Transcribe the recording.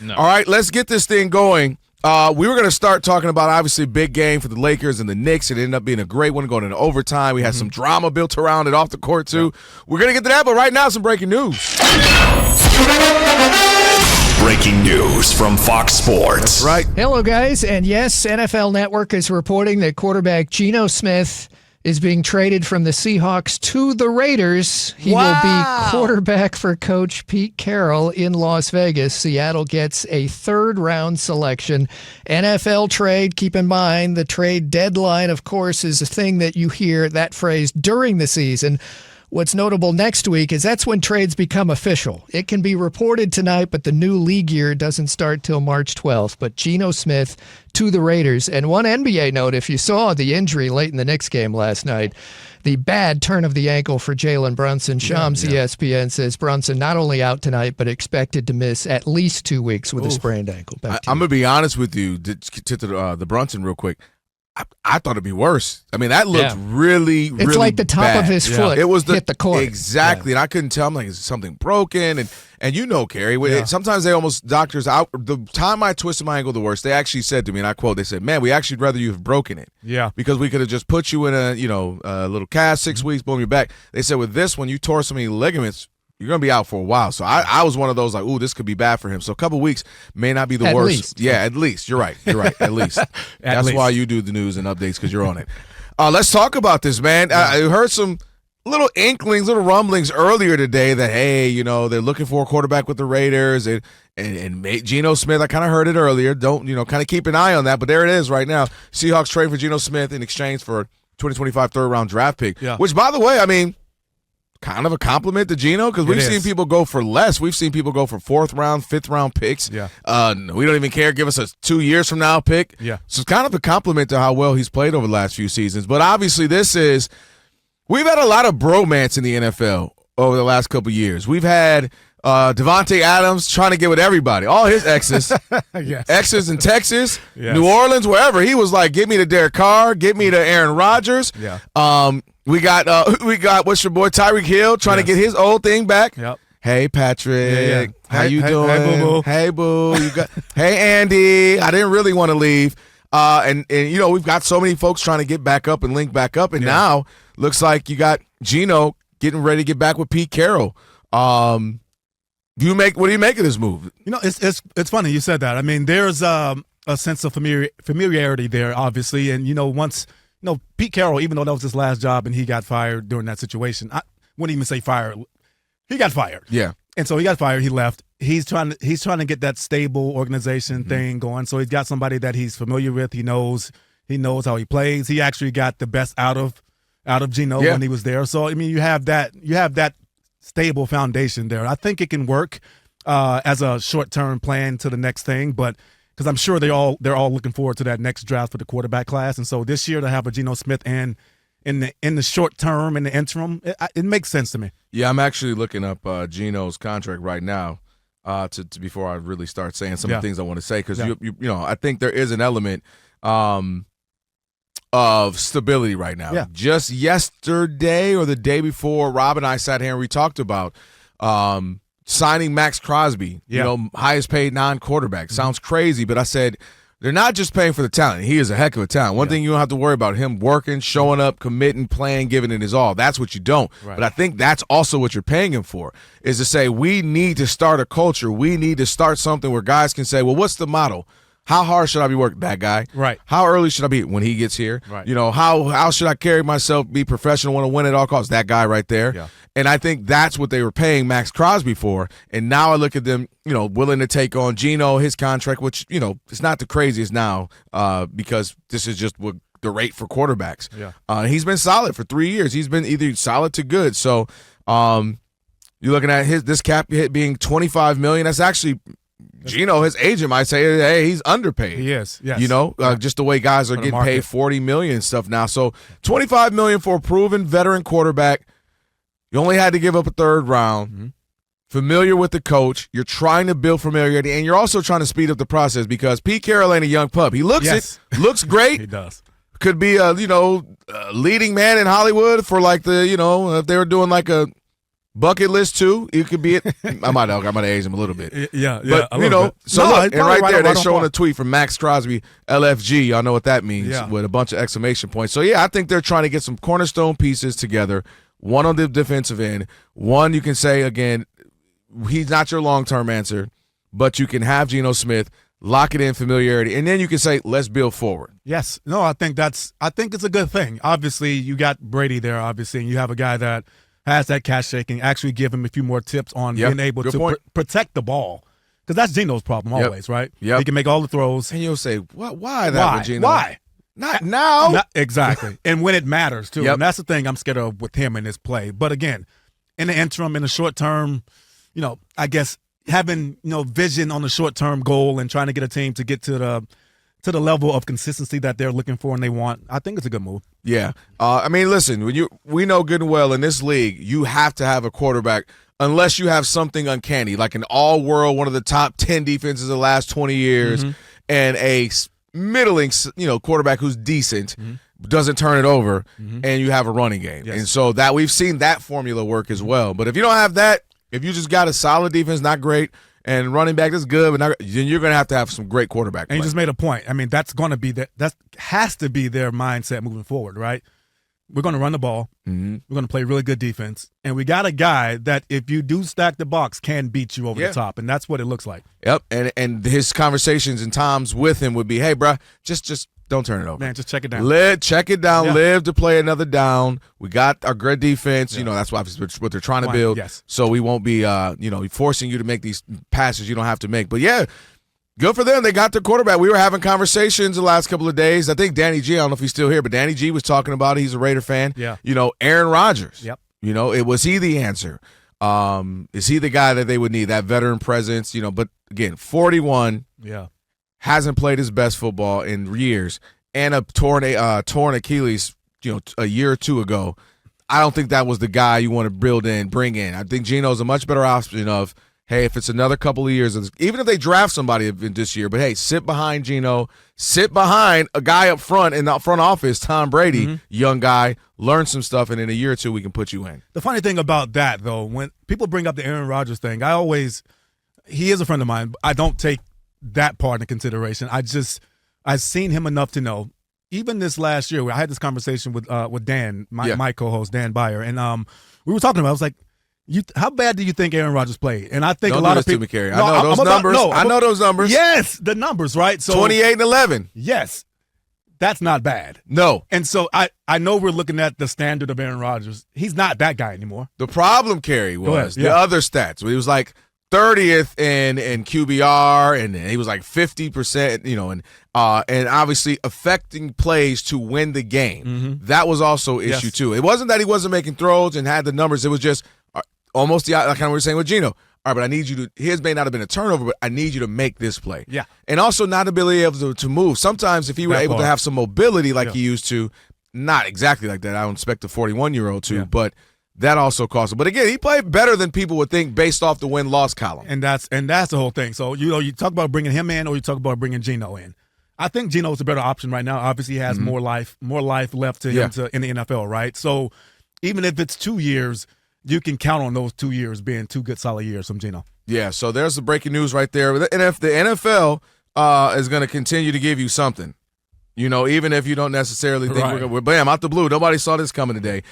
No. All right, let's get this thing going. We were going to start talking about, obviously, big game for the Lakers and the Knicks. It ended up being a great one going into overtime. We had some drama built around it off the court, too. Yeah. We're going to get to that, but right now, some breaking news. Breaking news from Fox Sports. That's right. Hello, guys. And yes, NFL Network is reporting that quarterback Geno Smith is being traded from the Seahawks to the Raiders. He will be quarterback for Coach Pete Carroll in Las Vegas. Seattle gets a third-round selection. NFL trade, keep in mind, the trade deadline, of course, is a thing that you hear that phrase during the season. What's notable next week is that's when trades become official. It can be reported tonight, but the new league year doesn't start till March 12th. But Geno Smith to the Raiders. And one NBA note, if you saw the injury late in the Knicks game last night, the bad turn of the ankle for Jalen Brunson. Shams ESPN says Brunson not only out tonight, but expected to miss at least 2 weeks with a sprained ankle. I'm going to be honest with you, to the Brunson real quick. I thought it'd be worse. I mean, that looked really It's like the top bad. of his foot it was hit the court. Exactly. And I couldn't tell. I'm like, is something broken? And you know, Kerry, sometimes they almost, doctors, out. The time I twisted my ankle the worst, they actually said to me, and I quote, they said, man, we actually would rather you have broken it. Yeah. Because we could have just put you in a little cast, 6 weeks, boom, you're back. They said with this one, you tore so many ligaments, you're going to be out for a while. So I was one of those like, ooh, this could be bad for him. So a couple wees may not be the worst. Least. Yeah, at least. You're right. At least. That's why you do the news and updates, because you're on it. Let's talk about this, man. I heard some little inklings, little rumblings earlier today that, hey, they're looking for a quarterback with the Raiders and Geno Smith. I kind of heard it earlier. Don't, kind of keep an eye on that. But there it is right now. Seahawks trade for Geno Smith in exchange for 2025 third-round draft pick, which, by the way, I mean, kind of a compliment to Geno, because we've seen people go for less. We've seen people go for fourth round, fifth round picks. Yeah. We don't even care. Give us a 2 years from now pick. Yeah. So it's kind of a compliment to how well he's played over the last few seasons. But obviously we've had a lot of bromance in the NFL over the last couple of years. We've had Devontae Adams trying to get with everybody, all his exes, exes in Texas, New Orleans, wherever. He was like, get me to Derek Carr, get me to Aaron Rodgers. Yeah. We got what's your boy Tyreek Hill trying to get his old thing back. Yep. Hey Patrick, how you doing? Hey boo boo. Hey boo. Hey Andy. I didn't really want to leave. And we've got so many folks trying to get back up and link back up, and now looks like you got Geno getting ready to get back with Pete Carroll. What do you make of this move? It's funny you said that. I mean, there's a sense of familiarity there, obviously, and once. Pete Carroll, even though that was his last job and he got fired during that situation, I wouldn't even say fired. He got fired. Yeah. And so he got fired. He left. He's trying to get that stable organization thing going. So he's got somebody that he's familiar with. He knows how he plays. He actually got the best out of Geno when he was there. So I mean, you have that stable foundation there. I think it can work as a short-term plan to the next thing, but. Because I'm sure they're all looking forward to that next draft for the quarterback class, and so this year to have a Geno Smith in the short term, in the interim, it makes sense to me. Yeah, I'm actually looking up Geno's contract right now to before I really start saying some of the things I want to say, because I think there is an element of stability right now. Yeah. Just yesterday or the day before, Rob and I sat here and we talked about. Signing Max Crosby, highest paid non-quarterback. Sounds crazy, but I said they're not just paying for the talent. He is a heck of a talent. One thing you don't have to worry about, him working, showing up, committing, playing, giving it his all. That's what you don't. Right. But I think that's also what you're paying him for, is to say we need to start a culture. We need to start something where guys can say, well, what's the model? How hard should I be working? That guy. Right. How early should I be when he gets here? Right. How should I carry myself, be professional, want to win at all costs? That guy right there. Yeah. And I think that's what they were paying Max Crosby for. And now I look at them, willing to take on Geno, his contract, which, it's not the craziest now because this is just what the rate for quarterbacks. Yeah. He's been solid for 3 years. He's been either solid to good. So you're looking at this cap hit being $25 million. That's actually – Geno, his agent, might say, hey, he's underpaid. He is, yes. Just the way guys are getting paid $40 million and stuff now. So $25 million for a proven veteran quarterback. You only had to give up a third round. Familiar with the coach. You're trying to build familiarity, and you're also trying to speed up the process because Pete Carroll ain't a young pup. He looks looks great. He does. Could be a leading man in Hollywood for like if they were doing like a Bucket list too. You could be it. I might have aged him a little bit. Yeah. But so look, and right there, they're showing a tweet from Max Crosby, LFG. Y'all know what that means with a bunch of exclamation points. So yeah, I think they're trying to get some cornerstone pieces together. One on the defensive end. One you can say again, he's not your long-term answer, but you can have Geno Smith, lock it in familiarity, and then you can say, let's build forward. Yes. No, I think it's a good thing. Obviously, you got Brady there, obviously, and you have a guy that has that cash shaking, actually give him a few more tips on being able to protect the ball. Because that's Geno's problem always, right? Yep. He can make all the throws. And you'll say, why that with Geno? Why? Not now. Exactly. And when it matters, too. Yep. And that's the thing I'm scared of with him in this play. But again, in the interim, in the short term, I guess having, vision on the short-term goal and trying to get a team to get to the level of consistency that they're looking for and they want, I think it's a good move. Yeah. Listen, we know good and well in this league, you have to have a quarterback unless you have something uncanny, like an all-world, one of the top 10 defenses of the last 20 years, and a middling, quarterback who's decent, doesn't turn it over, and you have a running game. Yes. And so that we've seen that formula work as well. But if you don't have that, if you just got a solid defense, not great, and running back that's good, then you're going to have some great quarterback play. And you just made a point. I mean, that's going to be that has to be their mindset moving forward, right? We're going to run the ball. We're going to play really good defense. And we got a guy that, if you do stack the box, can beat you over the top. And that's what it looks like. Yep. And his conversations and times with him would be, hey, bro, just don't turn it over. Man, just check it down. Check it down. Yeah. Live to play another down. We got our great defense. Yeah. That's what they're trying to build. Yes. So we won't be, forcing you to make these passes you don't have to make. But, yeah, good for them. They got their quarterback. We were having conversations the last couple of days. I think Danny G, I don't know if he's still here, but Danny G was talking about it. He's a Raider fan. Yeah. Aaron Rodgers. Yep. Was he the answer? Is he the guy that they would need, that veteran presence? But, again, 41. Yeah. Hasn't played his best football in years, and a torn Achilles, a year or two ago. I don't think that was the guy you want to bring in. I think Geno's a much better option of, hey, if it's another couple of years, even if they draft somebody this year, but hey, sit behind Geno, sit behind a guy up front in the front office, Tom Brady, young guy, learn some stuff, and in a year or two we can put you in. The funny thing about that, though, when people bring up the Aaron Rodgers thing, he is a friend of mine. I don't take that part into consideration. I've seen him enough to know. Even this last year, I had this conversation with Dan, my co-host, Dan Byer, and we were talking about. I was like, how bad do you think Aaron Rodgers played? And I think a lot of people. I know those numbers. I know those numbers. Yes, the numbers, right? So 28-11. Yes, that's not bad. No. And so I know we're looking at the standard of Aaron Rodgers. He's not that guy anymore. The problem, Kerry, was the other stats. He was like 30th in QBR, and he was like 50%, and obviously affecting plays to win the game. That was also an issue too. It wasn't that he wasn't making throws and had the numbers. It was just almost like kind of what we were saying with Geno. All right, but I need you to. His may not have been a turnover, but I need you to make this play. Yeah, and also not ability able to move. Sometimes if he were able to have some mobility like he used to, not exactly like that. I don't expect a 41-year-old to, but. That also cost him. But again, he played better than people would think based off the win-loss column. And that's the whole thing. So, you talk about bringing him in or you talk about bringing Geno in. I think Geno's a better option right now. Obviously, he has more life left to him in the NFL, right? So, even if it's 2 years, you can count on those 2 years being 2 good, solid years from Geno. Yeah, so there's the breaking news right there. And if the NFL is going to continue to give you something, even if you don't necessarily think we're going to – bam, out the blue. Nobody saw this coming today.